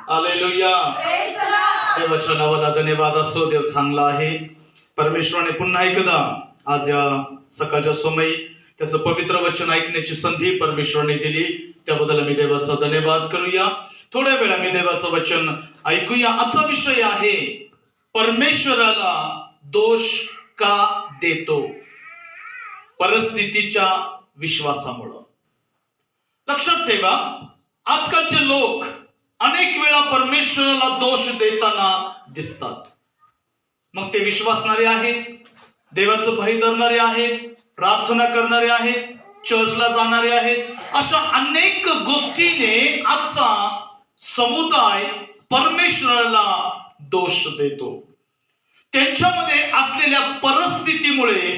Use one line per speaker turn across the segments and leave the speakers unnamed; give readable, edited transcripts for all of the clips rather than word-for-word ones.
Hallelujah. देवाच्या नावाला धन्यवाद असो. देव चांगला आहे. परमेश्वराने पुन्हा एकदा आज या सकाळच्या समयी त्याचं पवित्र वचन ऐकण्याची संधी परमेश्वराने दिली, त्याबद्दल आम्ही देवाचा धन्यवाद करूया. थोड्या वेळ आम्ही देवाचं वचन ऐकूया. आजचा विषय आहे परमेश्वराला दोष का देतो? परिस्थितीच्या विश्वासामुळं. लक्षात ठेवा, आजकालचे लोक अनेक वेळा परमेश्वराला दोष देताना दिसतात. मग ते विश्वासणारे आहेत, देवाचं भय धरणारे आहेत, प्रार्थना करणारे आहेत, चर्चला जाणारे आहेत. अशा अनेक गोष्टीने आजचा समुदाय परमेश्वराला दोष देतो. त्यांच्यामध्ये असलेल्या परिस्थितीमुळे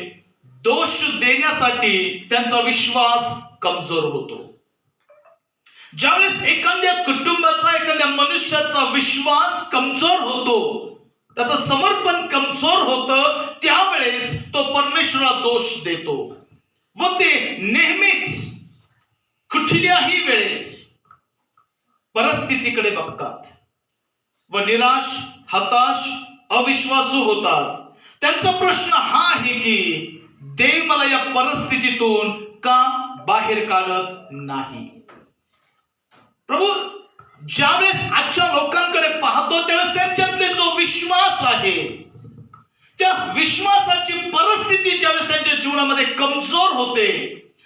दोष देण्यासाठी त्यांचा विश्वास कमजोर होतो. ज्यावेळेस एखाद्या कुटुंबाचा, एखाद्या मनुष्याचा विश्वास कमजोर होतो, त्याचं समर्पण कमजोर होतं, त्यावेळेस तो परमेश्वराला दोष देतो व ते नेहमीच कुठल्याही वेळेस परिस्थितीकडे बघतात व निराश, हताश, अविश्वासू होतात. त्यांचा प्रश्न हा आहे की देव मला या परिस्थितीतून का बाहेर काढत नाही? प्रभू, ज्यावेळेस आजच्या लोकांकडे पाहतो त्यावेळेस त्यांच्यातले जो विश्वास आहे, त्या विश्वासाची परिस्थिती ज्यावेळेस त्यांच्या जीवनामध्ये कमजोर होते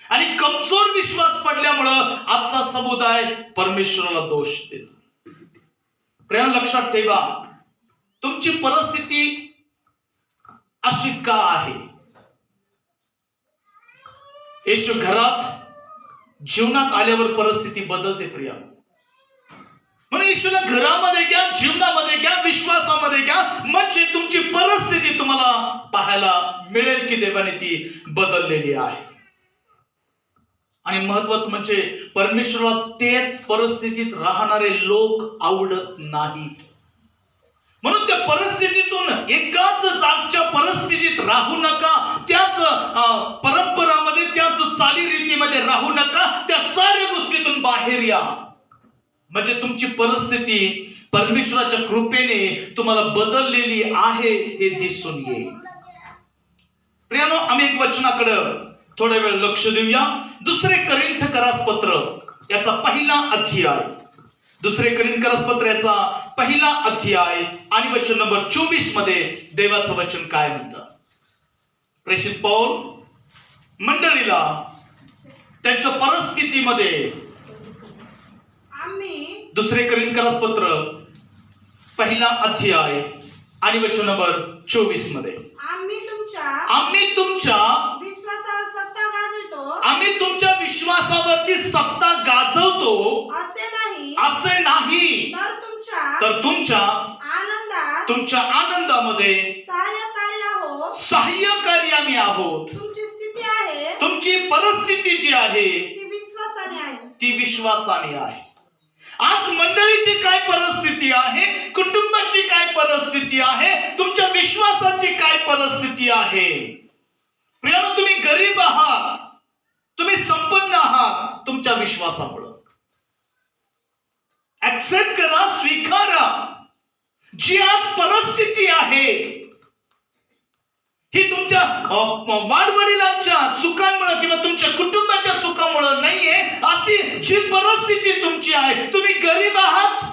आणि कमजोर विश्वास पडल्यामुळं आजचा समुदाय परमेश्वराला दोष देतो. प्रेम, लक्षात ठेवा, तुमची परिस्थिती अशी का आहे? येशू घरात, जीवनात आल्यावर परिस्थिती बदलते. प्रिया, म्हणून येशूला घरामध्ये घ्या, जीवनामध्ये घ्या, विश्वासामध्ये घ्या, म्हणजे तुमची परिस्थिती तुम्हाला पाहायला मिळेल की देवाने ती बदललेली आहे. आणि महत्वाचं म्हणजे परमेश्वराला तेच परिस्थितीत राहणारे लोक आवडत नाहीत. म्हणून त्या परिस्थितीतून एकाच जागच्या परिस्थितीत राहू नका, त्याच परंपरामध्ये, त्याच चालीरीतीमध्ये राहू नका. त्या साऱ्या गोष्टीतून बाहेर या, म्हणजे तुमची परिस्थिती परमेश्वराच्या कृपेने तुम्हाला बदललेली आहे हे दिसून येईल. प्रियानो, आम्ही एक वचनाकडे थोड्या वेळ लक्ष देऊया. दुसरे करिन्थकरास पत्र याचा पहिला अध्याय, दुसरे करिन्थकरास पत्र याचा पहिला अध्याय आणि वचन नंबर 24 मध्ये देवाचं वचन काय म्हणतं? प्रेषित पौल मंडळीला त्यांच्या परिस्थितीमध्ये, दुसरे करिन्थकरास पत्र पहिला अध्याय आणि वचन नंबर 24 मध्ये, आम्ही तुमच्या विश्वासावरती सत्ता गाजवतो असे नाही, तर तुमच्या आनंदामध्ये सहाय्यकारी आम्ही आहोत. तुमची परिस्थिती जी आहे ती विश्वासाने आहे. आज मंडळीची काय परिस्थिती आहे, कुटुंबाची काय परिस्थिती आहे, तुमच्या विश्वासाची काय परिस्थिती आहे? प्रियानो, तुम्ही गरीब आहात, तुम्ही संपन्न आहात तुमच्या विश्वासामुळे. ऍक्सेप्ट करा, स्वीकारा. जी आज परिस्थिती आहे ही तुमच्या वाडवडिलांच्या चुकांमुळे किंवा तुमच्या कुटुंबाच्या चुकांमुळे नाहीये. अशी जी परिस्थिती तुमची आहे, तुम्ही गरीब आहात,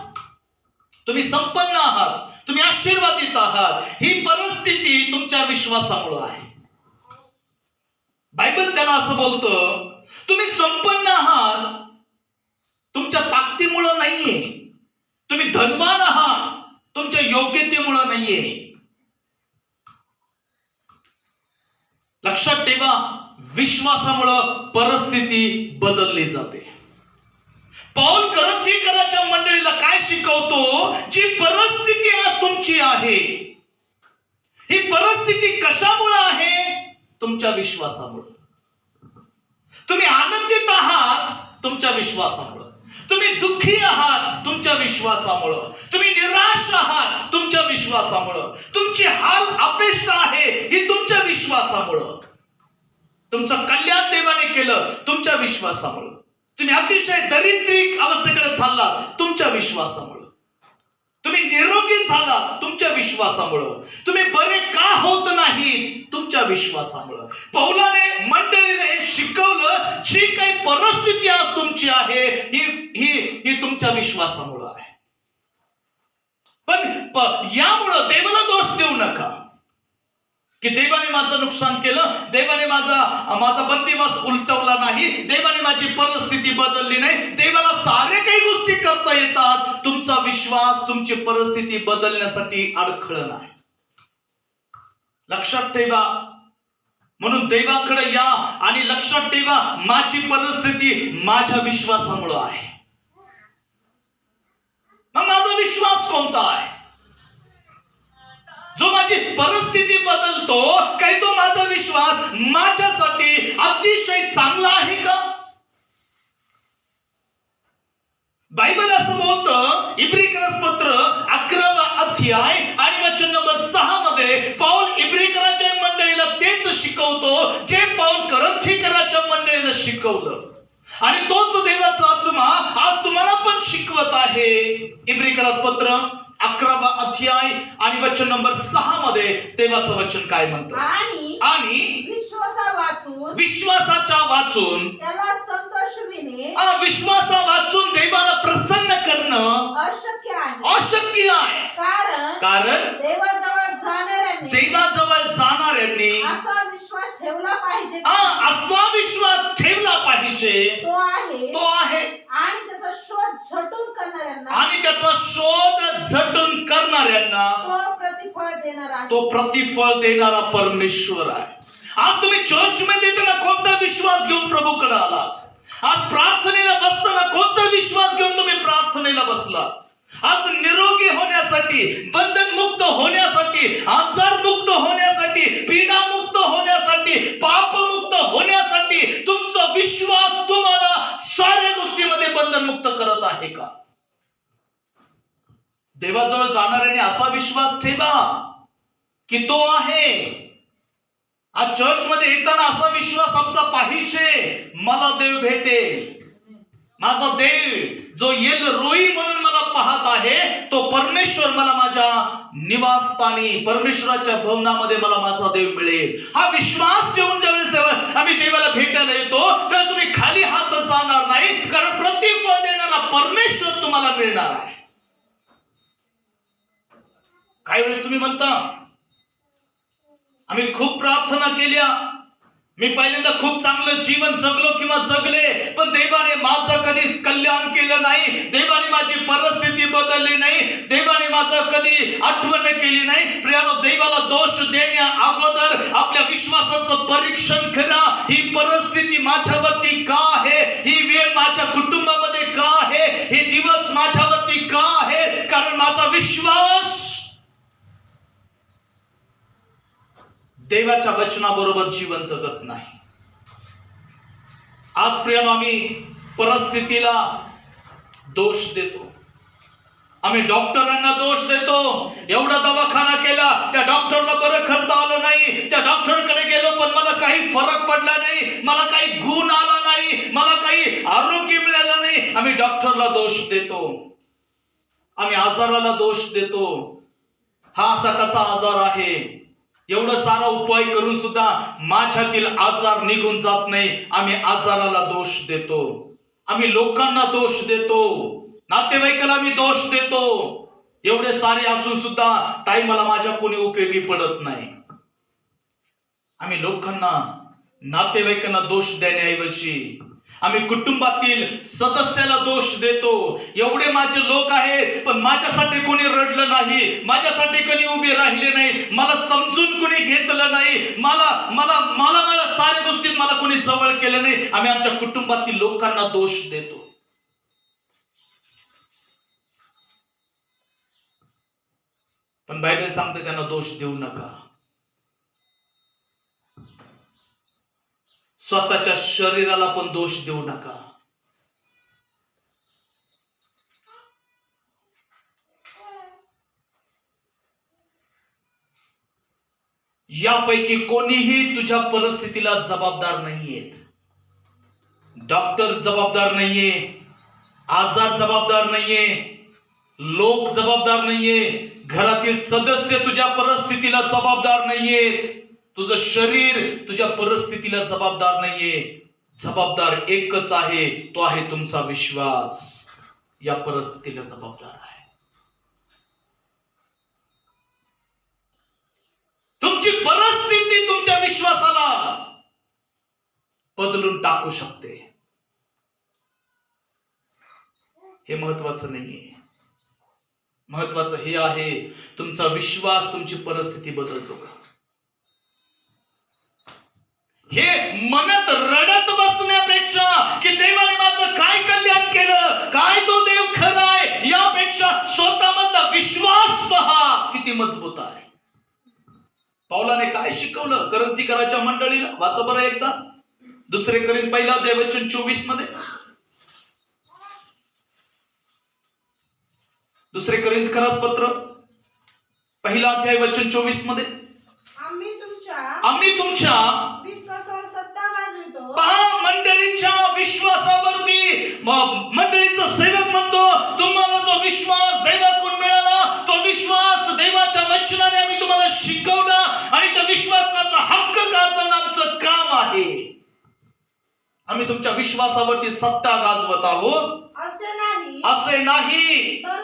तुम्ही संपन्न आहात, तुम्ही आशीर्वादित आहात, ही परिस्थिती तुमच्या विश्वासामुळे आहे. बायबल त्याला असं बोलतं, तुम्ही संपन्न आहात तुमच्या ताकदीमुळे नाहीये, तुम्ही धनवान आहात तुमच्या योग्यतेमुळे नाहीये. लक्षात ठेवा, विश्वासामुळे परिस्थिती बदलली जाते. पौल करिन्थकराच्या मंडळीला काय शिकवतो? जी परिस्थिती आज तुमची आहे, ही परिस्थिती कशामुळे आहे? तुमच्या विश्वासामुळे. तुम्ही आनंदित आहात तुमच्या विश्वासामुळे, तुम्ही दुःखी आहात तुमच्या विश्वासामुळं, तुम्ही निराश आहात तुमच्या विश्वासामुळं, तुमची हाल अपेष्ट आहे ही तुमच्या विश्वासामुळं, तुमचं कल्याण देवाने केलं तुमच्या विश्वासामुळं, तुम्ही अतिशय दरिद्री अवस्थेकडे चालला तुमच्या विश्वासामुळं. निरोगी झाला तुमच्या विश्वासामुळं, तुम्ही बरे का होत नाही तुमच्या विश्वासामुळं. पौलाने मंडळीला हे शिकवलं, जी काही परिस्थिती आज तुमची आहे ही तुमच्या विश्वासामुळं आहे. पण यामुळं देवाला दोष देऊ नका की देवाने माझं नुकसान केलं, देवाने माझा बंदिवास उलटवला नाही, देवाने माझी परिस्थिती बदलली नाही. देवाला सारे काही गोष्टी करता येतात, तुमचा विश्वास तुमची परिस्थिती बदलण्यासाठी अडखळं नाही. लक्षात ठेवा. म्हणून देवाकडे या आणि लक्षात ठेवा, माझी परिस्थिती माझ्या विश्वासामुळे आहे. मग माझा विश्वास कोणता आहे? जो माझी परिस्थिती बदलतो, काय तो माझा विश्वास माझ्यासाठी अतिशय चांगला आहे का? बायबल असं बोलतं, इब्रिकरास पत्र 11वा अध्याय आणि वचन नंबर 6 मध्ये पौल इब्रिकराच्या मंडळीला तेच शिकवतो जे पौल करंथीकराच्या मंडळीला शिकवलं. आणि तोच देवाचा आत्मा आज तुम्हाला पण शिकवत आहे. इब्रिकरास पत्र 11वा अध्याय आणि वचन नंबर 6 मध्ये देवाचं वचन काय म्हणतं? आणि विश्वासाच्या वाचून
त्याला संतोषविणे,
विश्वासा वाचून देवाला प्रसन्न करणं अशक्य आहे. कारण देवाजवळ जाणाऱ्यांनी
असा विश्वास ठेवला पाहिजे,
असा विश्वास ठेवला पाहिजे तो आहे.
आणि त्याचा शोध झटून करणाऱ्यांना
तो प्रतिफळ देणारा परमेश्वर आहे. आज तुम्ही चर्च मध्ये येताना कोणता विश्वास घेऊन प्रभूकडे आलात? आज प्रार्थनेला बसताना कोणता विश्वास घेऊन तुम्ही प्रार्थनेला बसलात? आज निरोगी होण्यासाठी, बंधनमुक्त होण्यासाठी, आजारमुक्त होण्यासाठी, पीडामुक्त होण्यासाठी, पापमुक्त होण्यासाठी तुमचा विश्वास तुम्हाला साऱ्या गोष्टीमध्ये बंधनमुक्त करत आहे का? देवाजवळ जाणाऱ्याने असा विश्वास ठेवा की तो आहे. आज चर्च मध्ये येताना असा विश्वास आमचा पाहिजे, मला देव भेटेल. माझा देव जो येल रोई म्हणून मला पाहत आहे, तो परमेश्वर मला माझ्या निवासस्थानी, परमेश्वराच्या भवनामध्ये मला माझा देव मिळेल. हा विश्वास ठेवून ज्यावेळेस आम्ही देवाला भेटायला येतो तर तुम्ही खाली हात जाणार नाही, कारण प्रतिफळ देणारा परमेश्वर तुम्हाला मिळणार आहे. काही वेळेस तुम्ही म्हणता, आम्ही खूप प्रार्थना केल्या, मी पहिल्यांदा खूप चांगलं जीवन जगलो किंवा जगले, पण देवाने माझं कधी कल्याण केलं नाही, देवाने माझी परिस्थिती बदलली नाही, देवाने माझं कधी आठवण केली नाही. प्रियानो, देवाला दोष देण्या अगोदर आपल्या विश्वासाचं परीक्षण करा. ही परिस्थिती माझ्यावरती का आहे? ही वेळ माझ्या कुटुंबामध्ये का आहे? हे दिवस माझ्यावरती का आहे? कारण माझा विश्वास देवाच्या वचनाबरोबर जीवन जगत नाही. आज प्रियानो, आम्ही परिस्थितीला दोष देतो, आम्ही डॉक्टरांना दोष देतो. एवढा दवाखाना केला, त्या डॉक्टरला बरं करता आलं नाही, त्या डॉक्टरकडे गेलो पण मला काही फरक पडला नाही, मला काही गुण आला नाही, मला काही आरोग्य मिळालं नाही. आम्ही डॉक्टरला दोष देतो, आम्ही आजाराला दोष देतो. हा असा कसा आजार आहे? एवढं सारा उपाय करून सुद्धा माझ्यातील आजार निघून जात नाही. आम्ही आजाराला दोष देतो, आम्ही लोकांना दोष देतो, नातेवाईकाला आम्ही दोष देतो. एवढे सारे असून सुद्धा ताई मला माझ्या कोणी उपयोगी पडत नाही. आम्ही लोकांना, नातेवाईकांना दोष देण्याऐवजी आम्ही कुटुंबातील सदस्याला दोष देतो. एवढे माझे लोक आहेत पण माझ्यासाठी कोणी रडलं नाही, माझ्यासाठी कोणी उभे राहिले नाही, मला समजून कोणी घेतलं नाही, मला साऱ्या गोष्टीत मला कोणी जवळ केलं नाही. आम्ही आमच्या कुटुंबातील लोकांना दोष देतो. पण बायबल सांगते त्यांना दोष देऊ नका. स्वतःच्या शरीराला पण दोष देऊ नका. यापैकी कोणीही तुझ्या परिस्थितीला जबाबदार नाहीयेत. डॉक्टर जबाबदार नाहीये, आजार जबाबदार नाहीये, लोक जबाबदार नाहीये, घरातील सदस्य तुझ्या परिस्थितीला जबाबदार नाहीयेत, तुझं शरीर तुझ्या परिस्थितीला जबाबदार नाहीये. जबाबदार एकच आहे, तो आहे तुमचा विश्वास. या परिस्थितीला जबाबदार आहे. तुमची परिस्थिती तुमच्या विश्वासाला बदलून टाकू शकते. हे महत्वाचं नाहीये. महत्वाचं हे आहे, तुमचा विश्वास तुमची परिस्थिती बदलतो का? हे म्हणत रडत बसण्यापेक्षा की देवाने माझं काय कल्याण केलं, काय तो देव खरा आहे, यापेक्षा स्वतःमधला विश्वास पहा किती मजबूत आहे. पौलाने काय शिकवलं करंथीकराच्या मंडळीला? वाचा बरं एकदा. 2 करिंथ 1 अध्याय वचन 24 मध्ये. 2 करिंथकरास पत्र 1 अध्याय वचन 24 मध्ये. आम्ही तुमच्या
विश्वासावर सत्ता गाजवितो.
पहा, मंडळीच्या विश्वासावरती मंडळीचा सेवक म्हणतो, तुम्हाला जो विश्वास देवाकडून मिळाला, तो विश्वास देवाच्या वचनाने आम्ही तुम्हाला शिकवला आणि त्या विश्वासाचा हक्क गाजवणं आमचं काम आहे. आम्ही तुमच्या विश्वासावरती सत्ता गाजवत आहोत असे नाही,
तर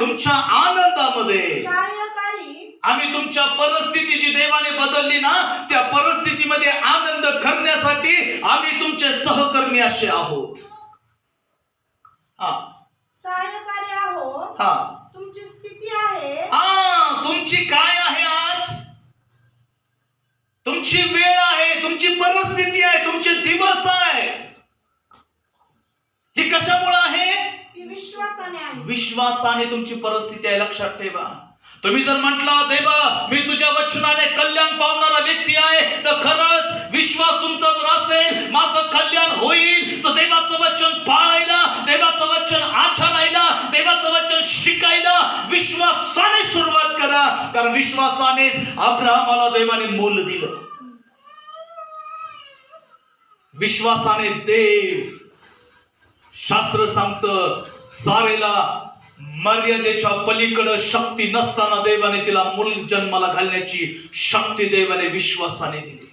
तुमच्या आनंदामध्ये
सहाय्यकारी
आम्ही तुमच्या परिस्थिती जी देवाने बदलली ना, त्या परिस्थितीमध्ये आनंद करण्यासाठी आम्ही तुमचे सहकर्मी असे आहोत.
सहाय्यकारी आहोत. तुमची स्थिती आहे.
तुमची काय आहे आज? तुमची वेळ आहे, तुमची परिस्थिती आहे, तुमचे दिवस आहेत. ही कशामुळे आहे?
ती विश्वासाने आहे.
विश्वासाने तुमची परिस्थिती आहे. लक्षात ठेवा. तुम्ही जर म्हटलं, देवा मी तुझ्या वचनाने कल्याण पावणारा व्यक्ती आहे, तर खरंच विश्वास तुमचा जर असेल माझं कल्याण होईल, तर देवाचं वचन पाळायला, देवाचं वचन आचरायला, देवाचं वचन शिकायला विश्वासाने सुरुवात करा. कारण विश्वासानेच अब्राहमाला देवाने मूल दिलं. विश्वासाने देव, शास्त्र सांगतं, सारेला मर्यादेच्या पलीकडे शक्ती नसताना देवाने तिला मूल जन्माला घालण्याची शक्ती देवाने विश्वासाने दिली.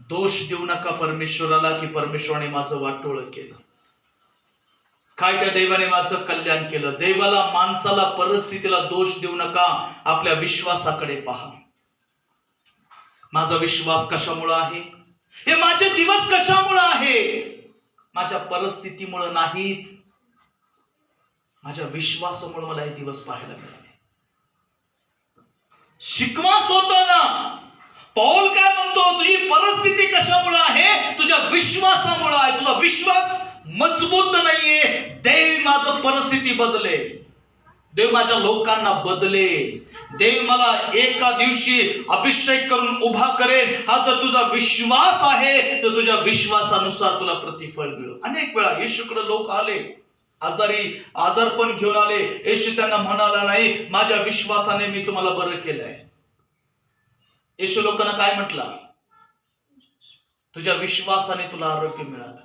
दोष देऊ नका परमेश्वराला की परमेश्वराने माझं वाटोळं केलं. काय त्या देवाने माझं कल्याण केलं? देवाला, माणसाला, परिस्थितीला दोष देऊ नका. आपल्या विश्वासाकडे पहा. माझा विश्वास कशामुळे आहे? हे माझे दिवस कशामुळे आहेत? माझ्या परिस्थितीमुळे नाहीत, माझ्या विश्वासामुळे मला हे दिवस पाहायला मिळाले. शिकवा स्वतःला. पौल काय म्हणतो? तुझी परिस्थिती कशामुळे आहे? तुझ्या विश्वासामुळे आहे. तुझा विश्वास मजबूत नाहीये. देव माझं परिस्थिती बदलेल, देव माझ्या लोकांना बदलेल, देव मला एका दिवशी अभिषेक करून उभा करेल. हा जर तुझा विश्वास आहे तर तुझ्या विश्वासानुसार तुला प्रतिफळ मिळेल. अनेक वेळा येशूकडे लोक आले, आजारपण घेऊन आले. येशू त्यांना म्हणाला नाही, माझ्या विश्वासाने मी तुम्हाला बरं केलंय. येशू लोकांना काय म्हटला? तुझ्या विश्वासाने तुला आरोग्य मिळालं.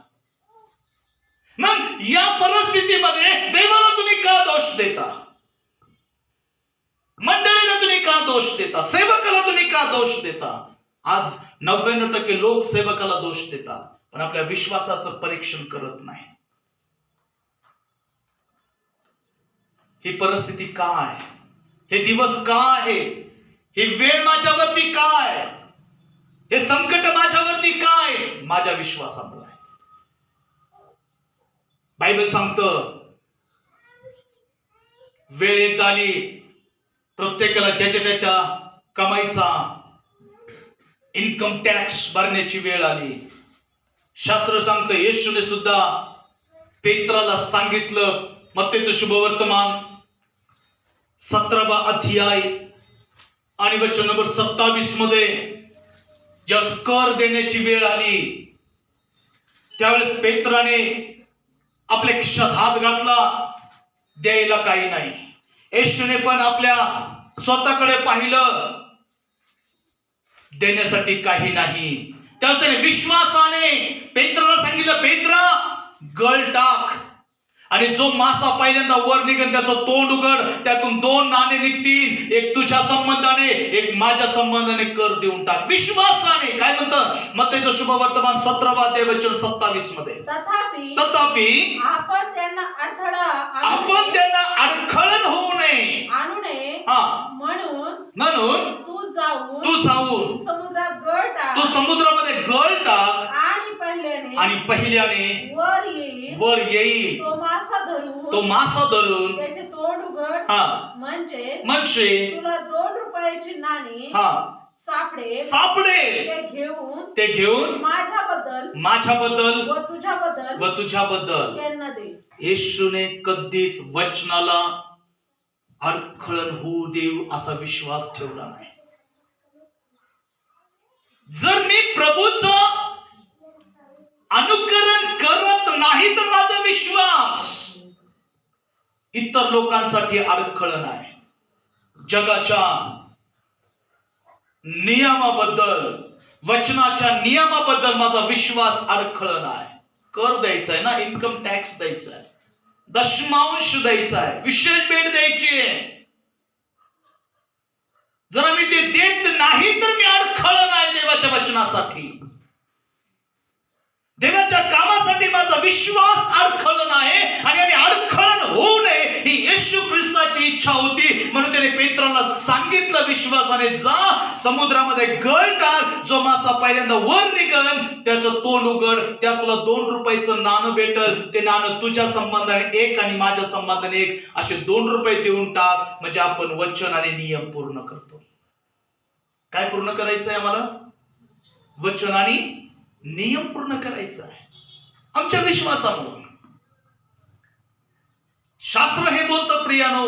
मग या परिस्थितीमध्ये देवाला तुम्ही का दोष देता? मंडळीला तुम्ही का दोष देता? सेवकाला तुम्ही का दोष देता? आज 99% लोक सेवकाला दोष देतात, पण आपल्या विश्वासाचं परीक्षण करत नाही. ही परिस्थिती काय? हे दिवस काय? ही वेळ माझ्यावरती काय? हे संकट माझ्यावरती काय? माझ्या विश्वासामुळे. बायबल सांगतं, वेळ एकदा आली, प्रत्येकाला ज्याच्या त्याच्या कमाईचा इन्कम टॅक्स भरण्याची वेळ आली. शास्त्र सांगतं, येशूने सुद्धा पेत्राला सांगितलं. मत्तेचं शुभवर्तमान 17वा अध्याय आणि वचन नंबर 27 मध्ये ज्यास कर देण्याची वेळ आली, त्यावेळेस पेत्राने आपल्या खिशात हात घातला, द्यायला काही नाही. येशूने पण आपल्या स्वतःकडे पाहिलं, देण्यासाठी काही नाही. त्यावेळेस त्याने विश्वासाने पेत्राला सांगितलं, पेत्रा गळ टाक, आणि जो मासा पहिल्यांदा वर निघेल त्याचं तोंड उघड, त्यातून 2 नाणे निघतील, एक तुझ्या संबंधाने एक माझ्या संबंधाने कर देऊन टाक. विश्वासाने. काय म्हणतं मत्तेचं शुभवर्तमान 17 अध्याय वचन 27 मध्ये. तथापि
आपण त्यांना
अडखळण होऊ नये
आणू नये
म्हणून तू जाऊन तू समुद्रामध्ये गळ टाक आणि पहिल्याने वर येईल तो मासा धरून
त्याचे तोंड उघड,
म्हणजे
तुला 2 रुपयाची नाणी
सापडेल. ते घेऊन माझ्याबद्दल व तुझ्याबद्दल
त्यांना दे.
येशूने कधीच वचनाला अडखळण होऊ देऊ असा विश्वास ठेवला नाही. जर मी प्रभूचं अनुकरण करत नाही तर माझा विश्वास इतर लोकांसाठी अडखळण आहे. जगाच्या नियमाबद्दल, वचनाच्या नियमाबद्दल माझा विश्वास अडखळण आहे. कर द्यायचा आहे ना, इन्कम टॅक्स द्यायचा आहे, दशमांश द्यायचा आहे, विशेष भेट द्यायची आहे. जर मी ते देत नाही तर मी अडखळण आहे देवाच्या वचनासाठी, देवाच्या कामासाठी माझा विश्वास अडखळण आहे. आणि अडखळण होऊ नये ही येशू ख्रिस्ताची इच्छा होती. म्हणून त्याने पेत्राला सांगितलं विश्वासाने, जा समुद्रामध्ये गळ टाक, जो मासा पहिल्यांदा वर निघल त्याचं तोंड उघड, त्या तुला 2 रुपयाचं नाणं भेटल, ते नाणं तुझ्या संबंधाने 1 आणि माझ्या संबंधाने 1 असे 2 रुपये देऊन टाक. म्हणजे आपण वचन आणि नियम पूर्ण करतो. काय पूर्ण करायचंय आम्हाला? वचन आणि नियम पूर्ण करायचा आहे आमच्या विश्वासामुळे. शास्त्र हे बोलतं प्रियानो,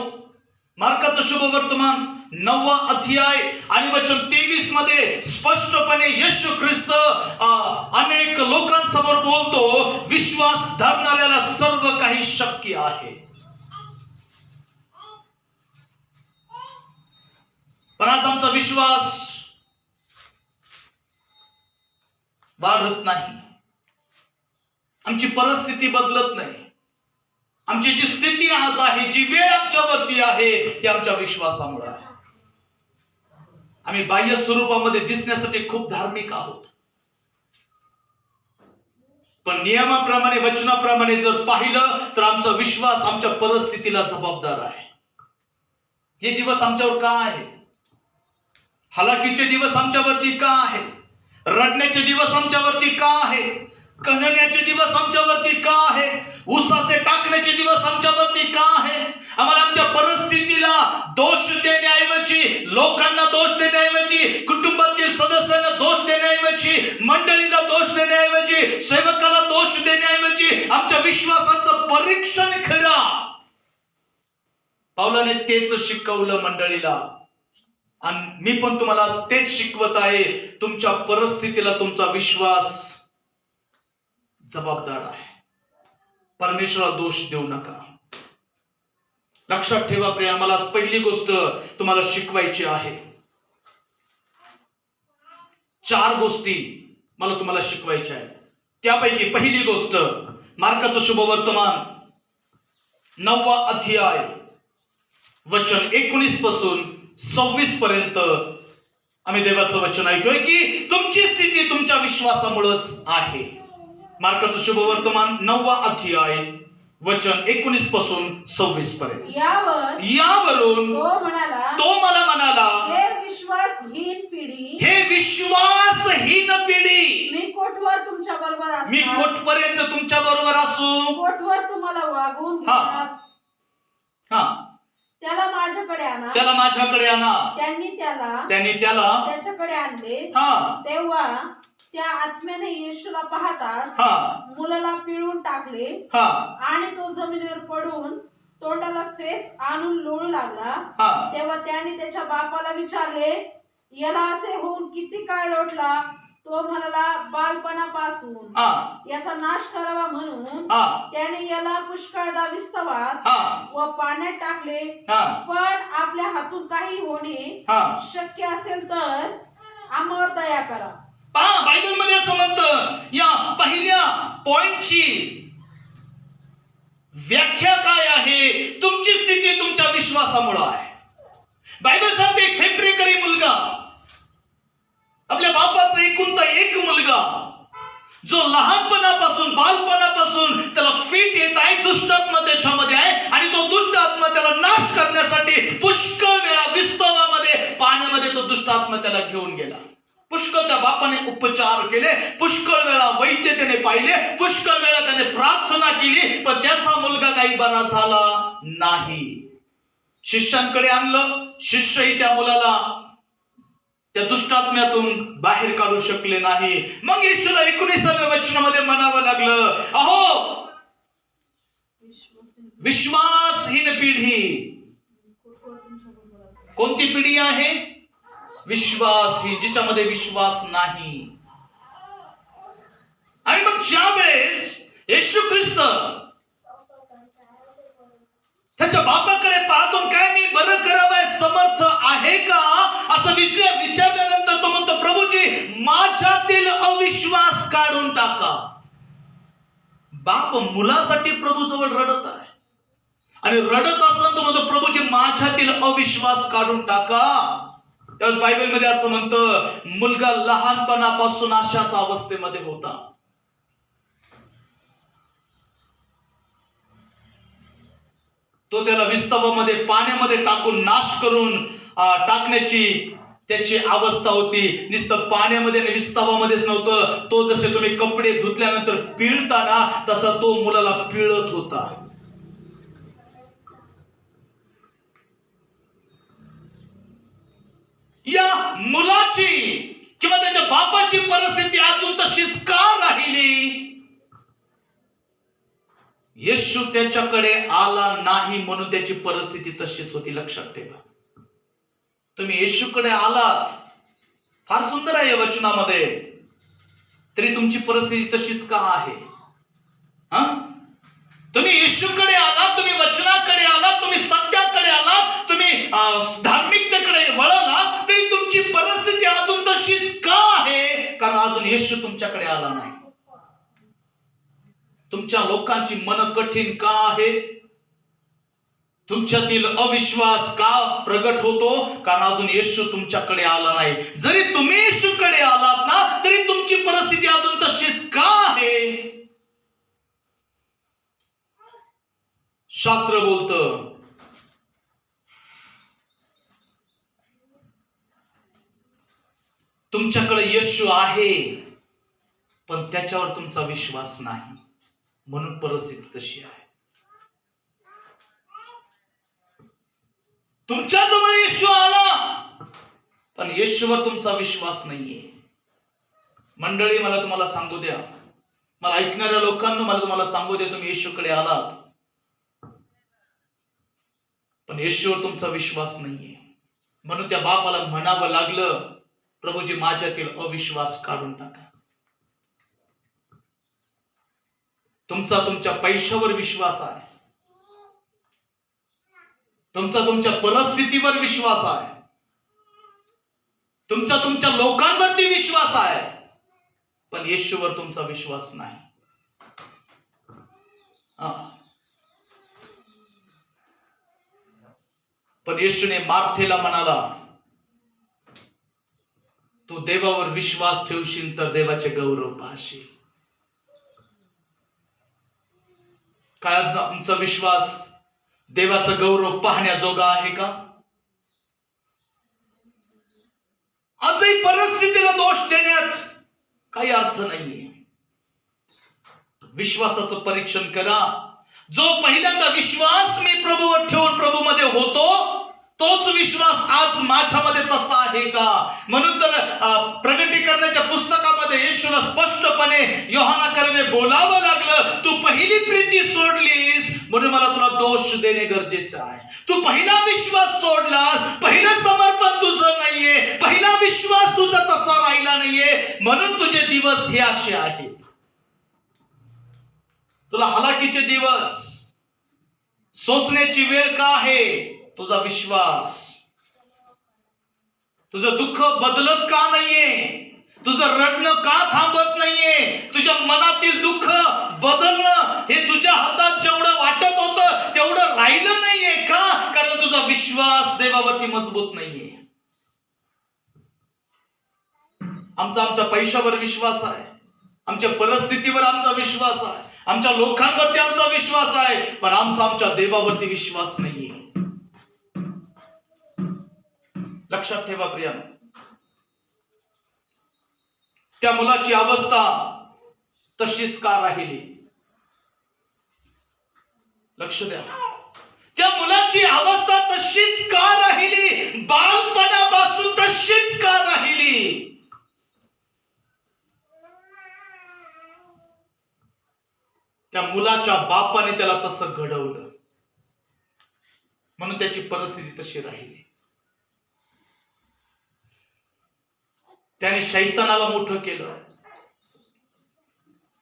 मार्काचं शुभवर्तमान 9 अध्याय आणि वचन 23 मध्ये स्पष्टपणे येशू ख्रिस्त अनेक लोकांसमोर बोलतो, विश्वास धरणाऱ्याला सर्व काही शक्य आहे. पण आज आमचा विश्वास वाढत नाही, आमची परिस्थिती बदलत नाही. आमची जी स्थिती आज आहे, जी वेळ आमच्यावरती आहे, ती आमच्या विश्वासामुळे आहे. आम्ही बाह्य स्वरूपामध्ये दिसण्यासाठी खूप धार्मिक आहोत, पण नियमाप्रमाणे वचनाप्रमाणे जर पाहिलं तर आमचा विश्वास आमच्या परिस्थितीला जबाबदार आहे. हे दिवस आमच्यावर का आहे? हलाखीचे दिवस आमच्यावरती का आहे? रडण्याचे दिवस आमच्यावरती का आहे? कणण्याचे दिवस आमच्यावरती का आहे? उसाचे टाकण्याचे दिवस आमच्यावरती का आहे? आम्हाला आमच्या परिस्थितीला दोष देण्याऐवजी, लोकांना दोष देण्याऐवजी, कुटुंबातील सदस्यांना दोष देण्याऐवजी, मंडळीला दोष देण्याऐवजी, सेवकाला दोष देण्याऐवजी आमच्या विश्वासाचं परीक्षण करा. पावलाने तेच शिकवलं मंडळीला, आणि मी पण तुम्हाला तेच शिकवत आहे. तुमच्या परिस्थितीला तुमचा विश्वास जबाबदार आहे. परमेश्वराला दोष देऊ नका. लक्षात ठेवा प्रिय, मला पहिली गोष्ट तुम्हाला शिकवायची आहे. 4 गोष्टी मला तुम्हाला शिकवायच्या आहेत. त्यापैकी पहिली गोष्ट, मार्काचं शुभवर्तमान 9 अध्याय वचन 19 पासून 26 पर्यंत आम्ही देवाचं वचन ऐकूय की तुमची स्थिती तुमच्या विश्वासामुळेच आहे. मार्काचं शुभवर्तमान 9 अध्याय वचन 19 पासून 26 पर्यंत. यावरून तो मला म्हणाला,
हे विश्वासहीन
पिढी,
मी कोठवर तुमच्या बरोबर असणार,
मी कोठपर्यंत तुमच्या बरोबर असू,
कोठवर तुम्हाला वागून घेणार. त्याला माझ्याकडे आणा. त्यांनी त्याला त्याच्याकडे आणले. तेव्हा त्या आत्म्याने येशूला पाहताच मुलाला पिळून टाकले आणि तो जमिनीवर पडून तोंडाला फेस आणून लोळू लागला. तेव्हा त्याने त्याच्या बापाला विचारले, याला असे होऊन किती काळ लोटला? तो म्हणाला, बालपणापासून. याचा नाश करावा म्हणून त्याने याला पुष्कळदा विस्तवात व पाण्यात टाकले. पण आपल्या हातून काही होणे शक्य असेल तर आम्हावर दया करा.
बायबल मध्ये असं म्हणतं, या पहिल्या पॉइंटची व्याख्या व्याख्या काय आहे? तुमची स्थिती तुमच्या विश्वासामुळे आहे. बायबल सांगते एक फेब्रेकरी मुलगा, आपल्या बापाचा एकुलता एक मुलगा, जो लहानपणापासून बालपणापासून त्याला फिट येत आहे, दुष्ट आत्मा त्याच्यामध्ये आहे, आणि तो दुष्ट आत्मा त्याला नाश करण्यासाठी पुष्कळ वेळा विस्तवामध्ये पाण्यामध्ये तो दुष्ट आत्मा त्याला घेऊन गेला. पुष्कळ त्या बापाने उपचार केले, पुष्कळ वेळा वैद्य त्याने पाहिले, पुष्कळ वेळा त्याने प्रार्थना केली, पण त्याचा मुलगा काही बरा झाला नाही. शिष्यांकडे आणलं, शिष्यही त्या मुलाला त्या दुष्टात्म्यातून बाहेर काढू शकले नाही. मग येशूला 19व्या वचनामध्ये म्हणावं लागलं, अहो विश्वासहीन पिढी. कोणती पिढी आहे? विश्वासहीन, जिच्यामध्ये विश्वास नाही. आणि मग ज्या वेळेस येशू ख्रिस्त त्याच्या बापाकडे पाहतो, काय मी बरं करावं समर्थ आहे का असं विचारल्यानंतर तो म्हणतो, प्रभूजी माझ्यातील अविश्वास काढून टाका. बाप मुलासाठी प्रभू जवळ रडत आहे, आणि रडत असताना तो म्हणतो, प्रभूजी माझ्यातील अविश्वास काढून टाका. त्यावेळेस बायबलमध्ये असं म्हणतं, मुलगा लहानपणापासून अशाच अवस्थेमध्ये होता. तो त्याला विस्तवामध्ये पाण्यामध्ये टाकून नाश करून टाकण्याची त्याची अवस्था होती. नुसतं पाण्यामध्ये आणि विस्तवामध्येच नव्हतं, तो जसे तुम्ही कपडे धुतल्यानंतर पिळताना तसा तो मुलाला पिळत होता. या मुलाची किंवा त्याच्या बापाची परिस्थिती अजून तशीच का राहिली? येशू त्याच्याकडे आला नाही म्हणून त्याची परिस्थिती तशीच होती. लक्षात ठेवा. तुम्ही येशूकडे आलात, फार सुंदर आहे या वचनामध्ये, तरी तुमची परिस्थिती तशीच का आहे? तुम्ही येशूकडे आलात, तुम्ही वचनाकडे आलात, तुम्ही सत्याकडे आलात, तुम्ही धार्मिकतेकडे वळलात, तरी तुमची परिस्थिती अजून तशीच का आहे? कारण अजून येशू तुमच्याकडे आला नाही. तुमच्या लोकांची मन कठीण का आहे? तुमच्यातील अविश्वास का प्रगट होतो? कारण अजून येशू तुमच्याकडे आला नाही. जरी तुम्ही येशूकडे आलात ना, तरी तुमची परिस्थिती अजून तशीच का आहे? शास्त्र बोलतं, तुमच्याकडे येशू आहे, पण त्याच्यावर तुमचा विश्वास नाही, म्हणून परिस्थिती तशी आहे. तुमच्याजवळ येशू आला, पण येशूवर तुमचा विश्वास नाहीये. मंडळी, मला तुम्हाला सांगू द्या, मला ऐकणाऱ्या लोकांना मला तुम्हाला सांगू द्या, तुम्ही येशूकडे आलात, पण येशूवर तुमचा विश्वास नाहीये. म्हणून त्या बापाला म्हणावं लागलं, प्रभूजी माझ्यातील अविश्वास काढून टाका. तुमच्या पैशावर विश्वास आहे, तुमच्या परिस्थितीवर विश्वास आहे, तुमच्या लोकांवरती विश्वास आहे, पण येशूवर तुमचा विश्वास नाही. पण येशूने मार्थेला म्हणाला, तू देवावर विश्वास ठेवशील तर देवाचे गौरव पाहशील. काय आमचा विश्वास देवाचा गौरव पाहण्याजोगा आहे का? आजही परिस्थितीला दोष देण्यात काही अर्थ नाहीये. विश्वासाचं परीक्षण करा. जो पहिल्यांदा विश्वास मी प्रभूवर ठेवून प्रभूमध्ये होतो, तोच विश्वास आज माझ्यामध्ये तसा आहे का? म्हणून तर प्रगटीकरणाच्या पुस्तकामध्ये येशूला स्पष्टपणे योहाना कर्वे बोलावं लागलं, तू पहिली प्रीती सोडलीस म्हणून मला तुला दोष देणे गरजेचं आहे. तू पहिला विश्वास सोडलास, पहिलं समर्पण तुझं नाहीये, पहिला विश्वास तुझा तसा राहिला नाहीये, म्हणून तुझे दिवस हे असे आहेत. तुला हलाखीचे दिवस, सोसण्याची वेळ का आहे? तुझा विश्वास. तुझं दुःख बदलत का नाहीये? तुझं रडणं का थांबत नाहीये? तुझ्या मनातील दुःख बदलणं हे तुझ्या हातात जेवढं वाटत होतं विश्वास देवावरती मजबूत नाहीये. आमच्या पैशावर विश्वास आहे, आमच्या परिस्थितीवर आमचा विश्वास आहे, आमच्या लोकांवरती आमचा विश्वास आहे, पण आमच्या देवावरती विश्वास नाहीये. लक्षात ठेवा प्रियानो, त्या मुलाची अवस्था तशीच का राहिली? लक्ष द्या, त्या मुलाची अवस्था तशीच का राहिली? बालपणापासून तशीच का राहिली? त्या मुलाच्या बापाने त्याला तसं घडवलं, म्हणून त्याची परिस्थिती तशी राहिली. त्याने शैतानाला मोठं केलं,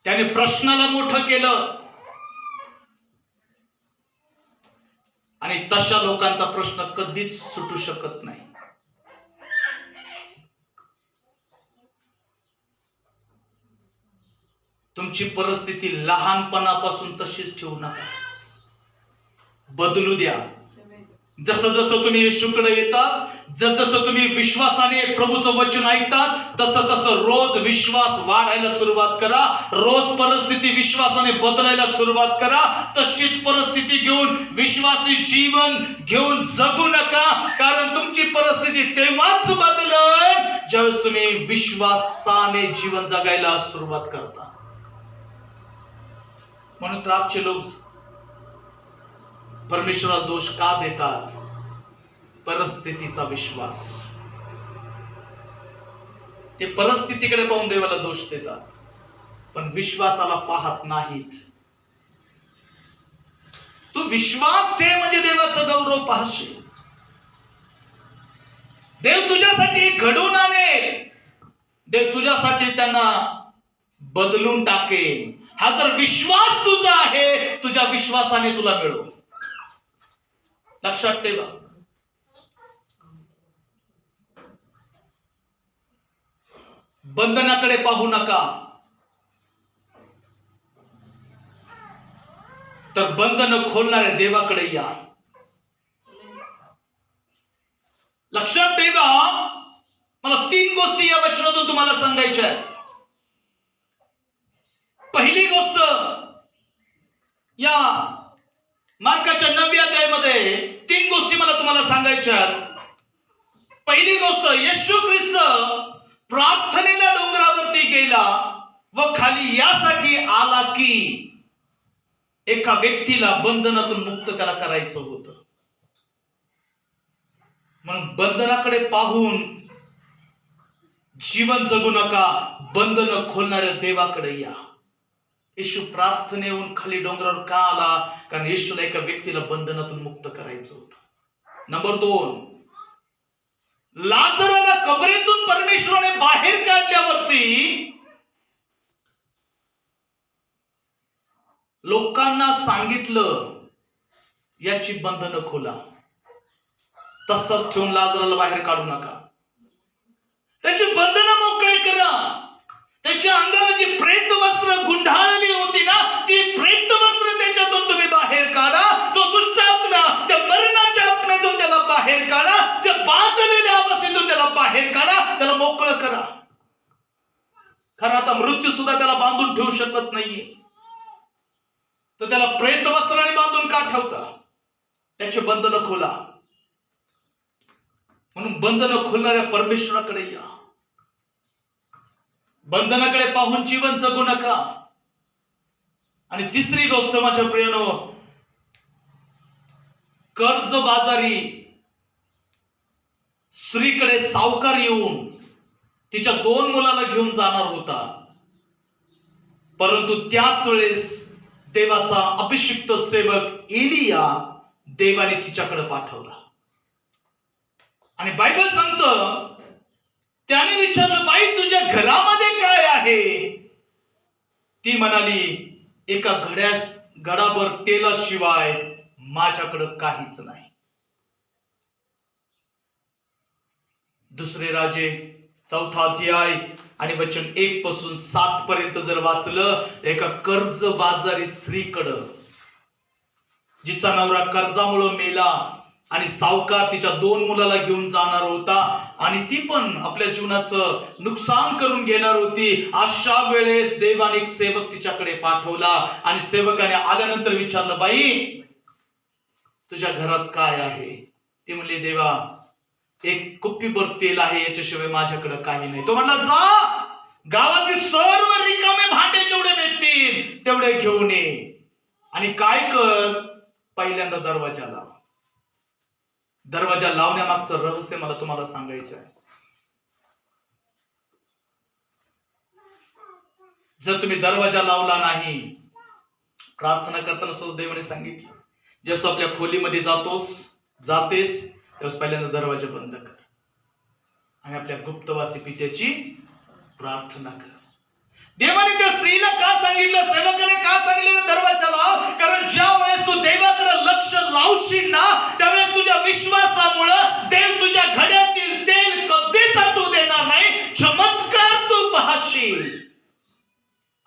त्याने प्रश्नाला मोठं केलं, आणि तशा लोकांचा प्रश्न कधीच सुटू शकत नाही. तुमची परिस्थिती लहानपणापासून तशीच ठेवू नका, बदलू द्या. जसं जसं तुम्ही येशूकडे येतात, जसं तुम्ही विश्वासाने प्रभूचं वचन ऐकतात, तसं तसं रोज विश्वास वाढायला सुरुवात करा. रोज परिस्थिती विश्वासाने बदलायला सुरुवात करा. तशीच परिस्थिती घेऊन विश्वासी जीवन घेऊन जगू नका, कारण तुमची परिस्थिती तेव्हाच बदलेल ज्यावेळेस तुम्ही विश्वासाने जीवन जगायला सुरुवात करता. म्हणून तर आजचे लोक परमेश्वराला दोष का देतात? परिस्थितीचा विश्वास. ते परिस्थितीकडे पाहून देवाला दोष देतात, पण विश्वासाला पाहत नाहीत. तू विश्वास ठेव म्हणजे देवाचा गौरव पाहशील. देव तुझ्यासाठी घडवून आणेल, देव तुझ्यासाठी त्यांना बदलून टाकेल. हा जर विश्वास तुझा आहे, तुझ्या विश्वासाने तुला मिळव. लक्षात ठेवा, बंधनाकडे पाहू नका, तर बंधन खोलणाऱ्या देवाकडे या. लक्षात ठेवा, मला 3 गोष्टी या वचनातून तुम्हाला सांगायच्या आहेत. पहिली गोष्ट, या मार्काच्या 9व्या अध्यायामध्ये 3 गोष्टी मला तुम्हाला सांगायच्या आहेत. पहिली गोष्ट, येशू ख्रिस्त प्रार्थनेला डोंगरावरती गेला व खाली यासाठी आला की एका व्यक्तीला बंधनातून मुक्त त्याला करायचं होतं. म्हणून बंधनाकडे पाहून जीवन जगू नका, बंधन खोलणाऱ्या देवाकडे या. येशू प्रार्थनेहून खाली डोंगरावर का आला? कारण येशूला एका व्यक्तीला बंधनातून मुक्त करायचं होतं. नंबर 2, लाजराला कबरेतून परमेश्वराने बाहेर काढल्यावरती लोकांना सांगितलं याची बंधनं खोला, तसंच ठेवून लाजराला बाहेर काढू नका. त्याची बंधनं मोकळे करा. त्याच्या अंगाला जी प्रेत वस्त्र गुंढाळली होती ना, ती प्रेत वस्त्र त्याच्यातून तुम्ही बाहेर काढा. तो दुष्ट आत्मा, त्या मरणाच्या आत्म्यातून त्याला बाहेर काढा, त्या बांधलेल्या अवस्थेतून त्याला बाहेर काढा, त्याला मोकळं करा. कारण आता मृत्यू सुद्धा त्याला बांधून ठेवू शकत नाहीये, तर त्याला प्रेत वस्त्राने बांधून का ठेवता? त्याचे बंधनं खोला. म्हणून बंधनं खोलणाऱ्या परमेश्वराकडे या. बंधनाकडे पाहून जीवन जगू नका. आणि तिसरी गोष्ट माझ्या प्रियानो, कर्जबाजारी स्त्रीकडे सावकार येऊन तिच्या 2 मुलाला घेऊन जाणार होता, परंतु त्याच वेळेस देवाचा अभिषिक्त सेवक एलिया देवाने तिच्याकडे पाठवला. आणि बायबल सांगतं, त्याने विचारलं, बाई तुझ्या घरामध्ये काय आहे? ती म्हणाली, एका घडाभर तेलाशिवाय माझ्याकडे काहीच नाही. दुसरे राजे 4था अध्याय आणि वचन 1 पासून 7 पर्यंत जर वाचलं, एका कर्जबाजारी स्त्रीकडं, जिचा नवरा कर्जामुळे मेला, आणि सावकार तिच्या 2 मुलाला घेऊन जाणार होता आणि ती पण आपल्या जीवनाचं नुकसान करून घेणार होती. अशा वेळेस देवाने एक सेवक तिच्याकडे पाठवला आणि सेवकाने आल्यानंतर विचारलं, बाई तुझ्या घरात काय आहे? ती म्हणली, देवा एक कुप्पीभर तेल आहे, याच्याशिवाय माझ्याकडे काही नाही. तो म्हणला, जा गावातील सर्व रिकामे भांडे जेवढे भेटतील तेवढे घेऊन ये आणि काय कर, पहिल्यांदा दरवाजा लाव. दरवाजा लावण्यामागचं रहस्य मला तुम्हाला सांगायचं आहे. जर तुम्ही दरवाजा लावला नाही, प्रार्थना करताना सुद्धा देवाने सांगितलं, जस तू आपल्या खोलीमध्ये जातेस त्यावेळेस पहिल्यांदा दरवाजा बंद कर आणि आपल्या गुप्तवासी पित्याची प्रार्थना कर. देवाने त्या स्त्रीला का सांगितलं, सेवकाने का सांगितलं दरवाजा लाव? कारण ज्या वेळेस तू देवाकडे लक्ष लावशील ना, त्यावेळेस तुझ्या विश्वासामुळे देव तुझ्या घड्यातील तेल कधीच आटू देणार नाही. चमत्कार तू पाहशील.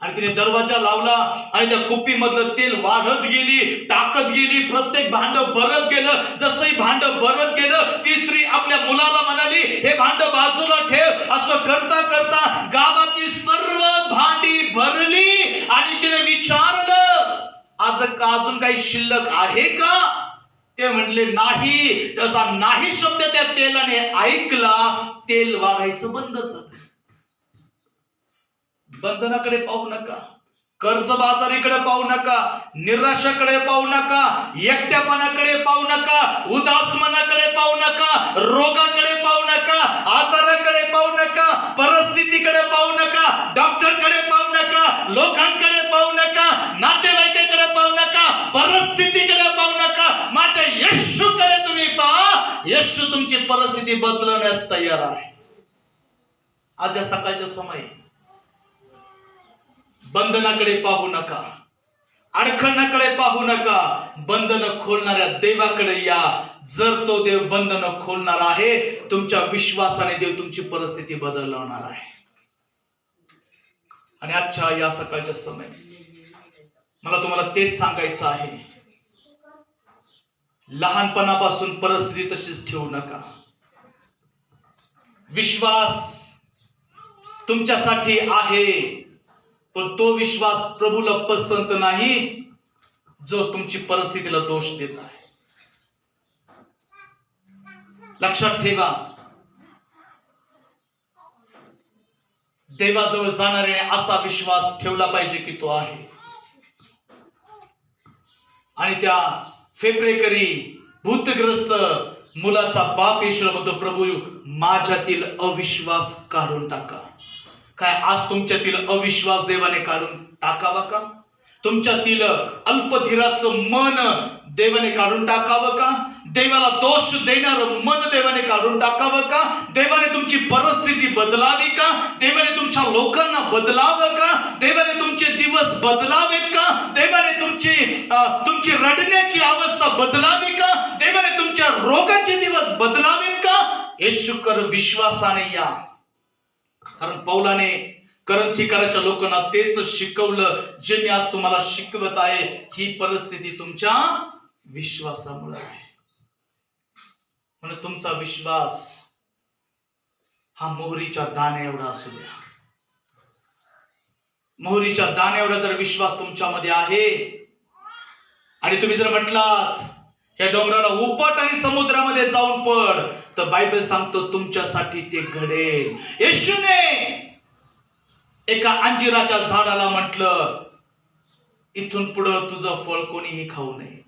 आणि तिने दरवाजा लावला आणि त्या कुप्पी मधलं तेल वाढत गेली, टाकत गेली, प्रत्येक भांड भरत गेलं. जसंही भांड भरत गेलं, ती स्त्री आपल्या मुलाला म्हणाली, हे भांड बाजूला ठेव. असं करता करता गावातील सर्व भांडी भरली आणि तिने विचारलं, अजून काही शिल्लक आहे का? ते म्हणले नाही. जसा नाही शब्द त्या तेलाने ऐकला, तेल वाढायचं बंद झालं. बंधनाकडे पाहू नका, कर्जबाजारीकडे पाहू नका, निराशाकडे पाहू नका, एकट्यापणाकडे पाहू नका, उदासमनाकडे पाहू नका, रोगाकडे पाहू नका, आजाराकडे पाहू नका, परिस्थितीकडे पाहू नका, डॉक्टरकडे पाहू नका, लोकांकडे पाहू नका, नातेवाईकाकडे पाहू नका, परिस्थितीकडे पाहू नका. माझ्या येशूकडे तुम्ही पहा. येशू तुमची परिस्थिती बदलण्यास तयार आहे. आज या सकाळच्या समयी बंधनाकडे पाहू नका, अडखळण्याकडे पाहू नका, बंधन खोलणाऱ्या देवाकडे या. जर तो देव बंधन खोलणार आहे, तुमच्या विश्वासाने देव तुमची परिस्थिती बदलवणार आहे. आणि आजच्या या सकाळच्या समय मला तुम्हाला तेच सांगायचं आहे, लहानपणापासून परिस्थिती तशीच ठेवू नका. विश्वास तुमच्यासाठी आहे, पण तो विश्वास प्रभूला पसंत नाही जो तुमची परिस्थितीला दोष देत आहे. लक्षात ठेवा, देवाजवळ जाणाऱ्याने असा विश्वास ठेवला पाहिजे की तो आहे. आणि त्या फेब्रेकरी भूतग्रस्त मुलाचा बाप ईश्वर म्हणतो, प्रभू माझ्यातील अविश्वास काढून टाका. काय आज तुमच्यातील अविश्वास देवाने काढून टाकावा का? तुमच्यातील अल्पधीराचं मन देवाने काढून टाकावं का? देवाला दोष देणारं मन देवाने काढून टाकावं का? देवाने तुमची परिस्थिती बदलावी का? देवाने तुमच्या लोकांना बदलावं का? देवाने तुमचे दिवस बदलावेत का? देवाने तुमची रडण्याची अवस्था बदलावी का? देवाने तुमच्या रोगाचे दिवस बदलावेत का? येशूकर विश्वासाने या. कारण पौलाने करंथीकराच्या लोकांना तेच शिकवलं जे मी आज तुम्हाला शिकवत आहे. ही परिस्थिती तुमच्या विश्वासामुळे आहे. म्हणून तुमचा विश्वास हा मोहरीच्या दाण्या एवढा असू द्या. मोहरीच्या दाण्या एवढा जर विश्वास तुमच्यामध्ये आहे आणि तुम्ही जर म्हटलाच या डोंगराला उपट आणि समुद्रामध्ये जाऊन पड, तर बायबल सांगतो तुमच्यासाठी ते घडेल. येशूने एका अंजिराच्या झाडाला म्हटलं, इथून पुढं तुझं फळ कोणीही खाऊ नये.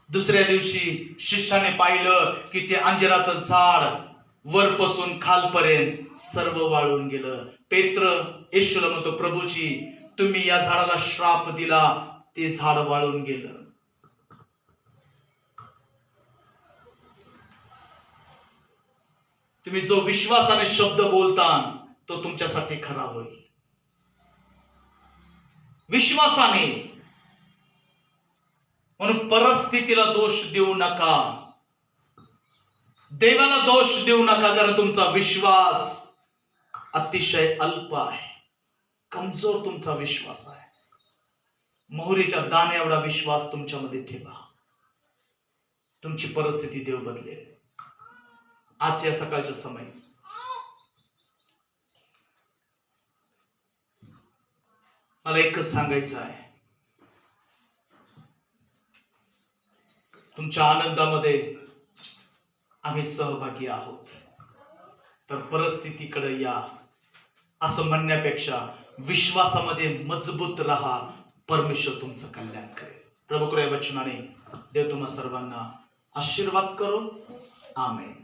दुसऱ्या दिवशी शिष्याने पाहिलं की ते अंजिराचं झाड वरपासून खालपर्यंत सर्व वाळून गेलं. पेत्र येशूला म्हणतो, प्रभूजी तुम्ही या झाडाला श्राप दिला, ते झाड वाळून गेलं. तुम्ही जो विश्वासाने शब्द बोलता तो तुमच्यासाठी खरा होईल. विश्वासाने. म्हणून परिस्थितीला दोष देऊ नका, देवाला दोष देऊ नका, कारण तुमचा विश्वास अतिशय अल्प आहे, कमजोर तुमचा विश्वास आहे. मोहरीच्या दाण्या एवढा विश्वास तुमच्यामध्ये ठेवा. तुमची परिस्थिती देव बदलेल. आज या सकाळच्या समय मला एकच सांगायचं आहे, तुमच्या आनंदामध्ये आम्ही सहभागी आहोत. तर परिस्थितीकडे या असं म्हणण्यापेक्षा विश्वासामध्ये मजबूत राहा, परमेश्वर तुमचं कल्याण करेल. प्रभू कृपा वचनाने देव तुम्हा सर्वांना आशीर्वाद करो. आमेन.